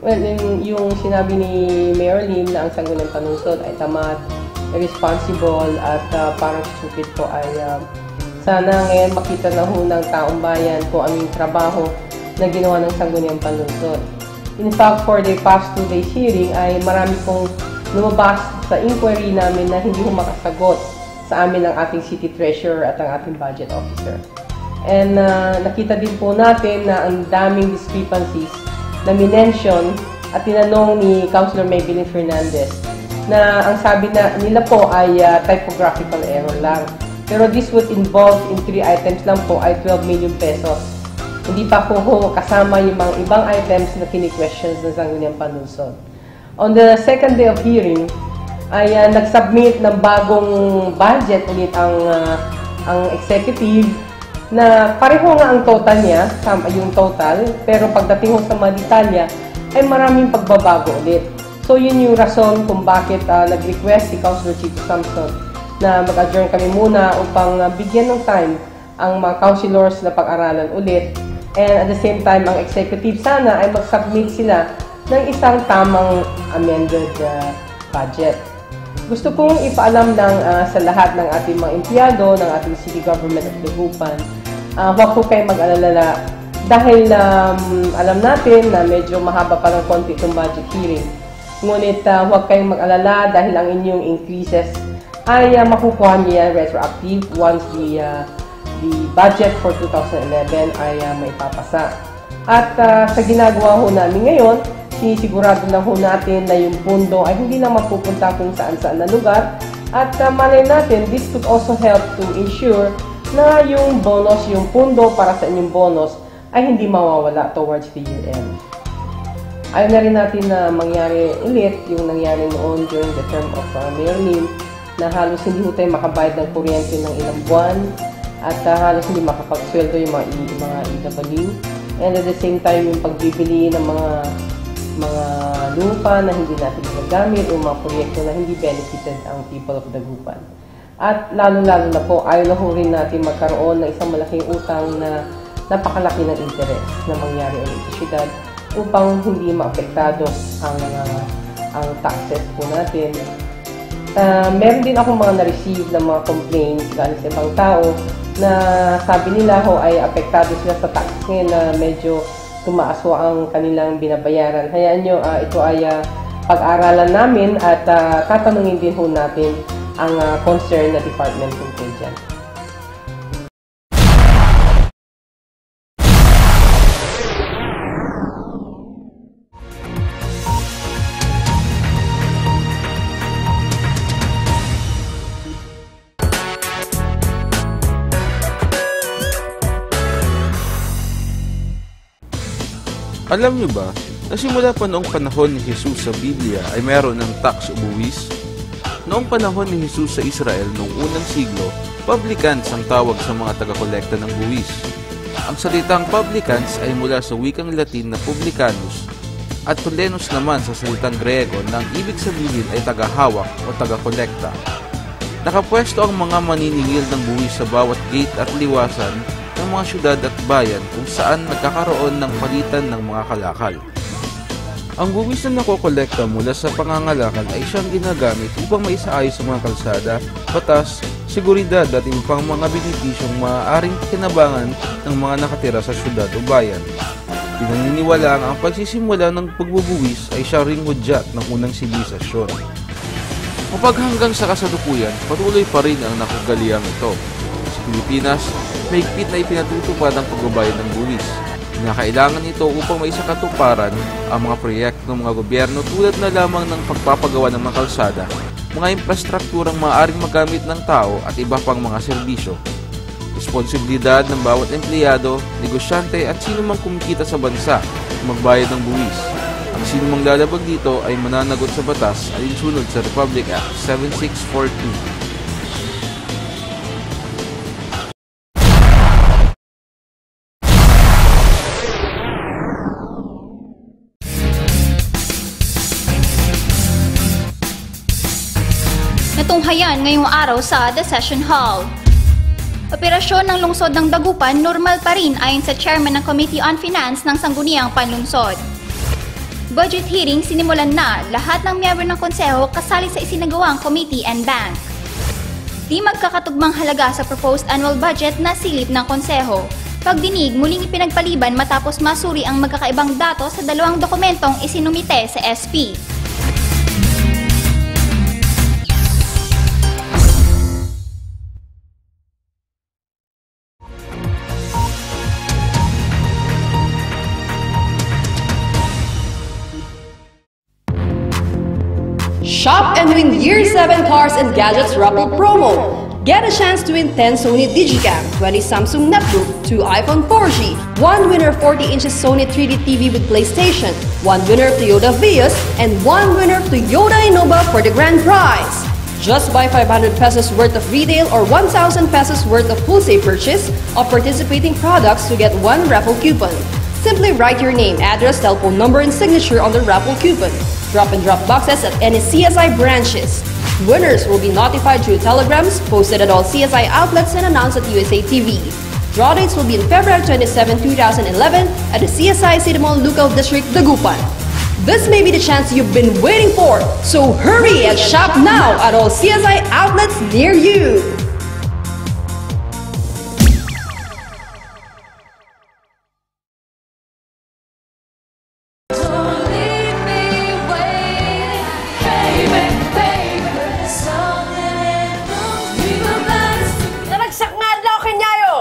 Well, yung sinabi ni Mayor Lim na ang Sangguniang Panunsod ay tamat, responsible at parang stupid po ay sana ngayon makita na ho ng taong bayan kung anong trabaho na ginawa ng Sangguniang Panunsod. In fact, for the past 2 days hearing ay marami pong lumabas sa inquiry namin na hindi ho makasagot sa amin ng ating City Treasurer at ang ating Budget Officer. And nakita din po natin na ang daming discrepancies na minention at tinanong ni Councilor Maybelline Fernandez na ang sabi na nila po ay typographical error lang. Pero this would involve in 3 items lang po ay 12 million pesos. Hindi pa po kasama yung mga ibang items na kini-questions ng Sangguniang Panunsod. On the second day of hearing ay nag-submit ng bagong budget ulit ang executive na pareho nga ang total niya, yung total, pero pagdating sa mga detalya, ay maraming pagbabago ulit. So yun yung rason kung bakit nag-request si Councilor Chico Samson na mag-adjourn kami muna upang bigyan ng time ang mga councilors na pag-aralan ulit. And at the same time, ang executive sana ay mag-submit sila ng isang tamang amended budget. Gusto kong ipaalam lang sa lahat ng ating mga empleyado, ng ating City Government of Dagupan, huwag po kayo mag-alala dahil alam natin na medyo mahaba pa ng konti itong budget hearing. Ngunit huwag kayong mag-alala dahil ang inyong increases ay makukuha niya retroactive once the budget for 2011 ay maipapasa. At sa ginagawa ho namin ngayon, sinisigurado na ho natin na yung pundo ay hindi na mapupunta kung saan-saan na lugar. At malay natin, this could also help to ensure na yung bonus, yung pundo para sa inyong bonus ay hindi mawawala towards the year end. Ayaw na rin natin na mangyari ulit yung nangyari noon during the term of Mayor Lim na halos hindi ho tayo makabayad ng kuryente ng ilang buwan at halos hindi makapagsweldo yung mga EW. And at the same time, yung pagbibili ng mga lupa na hindi natin ginagamit o mga proyekto na hindi benefited ang people of Dagupan. At lalo-lalo na po, ayaw na ho rin natin magkaroon ng isang malaking utang na napakalaki ng interest na mangyari ulit sa syudad upang hindi maapektado ang taxes po natin. Meron din ako mga na-receive na mga complaints galing sa ibang tao na sabi nila ho ay apektado sila sa tax ngayon na medyo tumaas ho ang kanilang binabayaran. Hayaan nyo, ito ay pag-aralan namin at tatanungin din ho natin ang concern na department tungkol dyan. Alam niyo ba, na simula pa noong panahon ni Jesus sa Biblia ay mayroon ng tax o buwis? Noong panahon ni Jesus sa Israel noong unang siglo, publicans ang tawag sa mga taga-kolekta ng buwis. Ang salitang publicans ay mula sa wikang Latin na publicanus at tulenus naman sa salitang Grego na ang ibig sabihin ay tagahawak o taga-kolekta. Nakapwesto ang mga maniningil ng buwis sa bawat gate at liwasan ng mga syudad at bayan kung saan nagkakaroon ng palitan ng mga kalakal. Ang buwis na nakokolekta mula sa pangangalakal ay siyang ginagamit upang maisaayos sa mga kalsada, batas, seguridad at iba pang mga benepisyong maaaring kinabangan ng mga nakatira sa syudad o bayan. Pinaniniwalaan ang pagsisimula ng pagbubuwis ay siyang ring hudyat ng unang sibilisasyon. Kapag hanggang sa kasalukuyan, patuloy pa rin ang nakagaliang ito. Sa Pilipinas, mahigpit na ipinatutupad ang pagbabayad ng buwis. Kinakailangan ito upang maisakatuparan ang mga proyekto ng mga gobyerno tulad na lamang ng pagpapagawa ng mga kalsada, mga infrastrukturang maaaring magamit ng tao at iba pang mga serbisyo. Responsibilidad ng bawat empleyado, negosyante at sino mang kumikita sa bansa na magbayad ng buwis. Ang sino mang lalabag dito ay mananagot sa batas alinsunod sa Republic Act 7642. Natunghayan ngayong araw sa The Session Hall. Operasyon ng lungsod ng Dagupan normal pa rin ayon sa Chairman ng Committee on Finance ng Sangguniang Panlungsod. Budget hearing sinimulan na, lahat ng miyembro ng konseho kasali sa isinagawang committee and bank. Di magkakatugmang halaga sa proposed annual budget na silip ng konseho. Pagdinig, muling ipinagpaliban matapos masuri ang magkakaibang datos sa dalawang dokumentong isinumite sa SP. Shop and win Year 7 Cars and Gadgets Raffle promo. Get a chance to win 10 Sony Digicam, 20 Samsung Netbook, 2 iPhone 4G, 1 winner 40-inch Sony 3D TV with PlayStation, 1 winner Toyota Vios, and 1 winner Toyota Innova for the grand prize. Just buy 500 pesos worth of retail or 1,000 pesos worth of wholesale purchase of participating products to get 1 raffle coupon. Simply write your name, address, telephone number, and signature on the raffle coupon. Drop and drop boxes at any CSI branches. Winners will be notified through telegrams posted at all CSI outlets and announced at USA TV. Draw dates will be in February 27, 2011 at the CSI City Mall Lucao District, Dagupan. This may be the chance you've been waiting for, so hurry and shop now at all CSI outlets near you.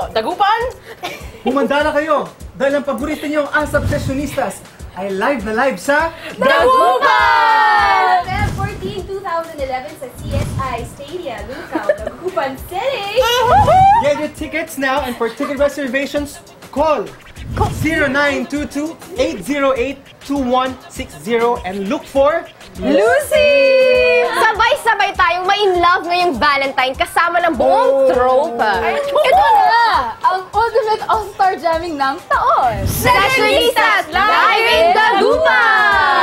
Dagupan? Humanda na kayo dahil ang paborito niyong ASAP Sessionistas ay live na live sa Dagupan! Feb 14, 2011 sa CSI Stadium, Lucao, Dagupan City! Get your tickets now and for ticket reservations, call 0922-808-2160 and look for Lucy! Sabay-sabay tayong ma-in-love ngayong Valentine kasama ng buong tropa. Ito na! Ang ultimate all-star jamming ng taon! Sessionistas Live in Dagupan!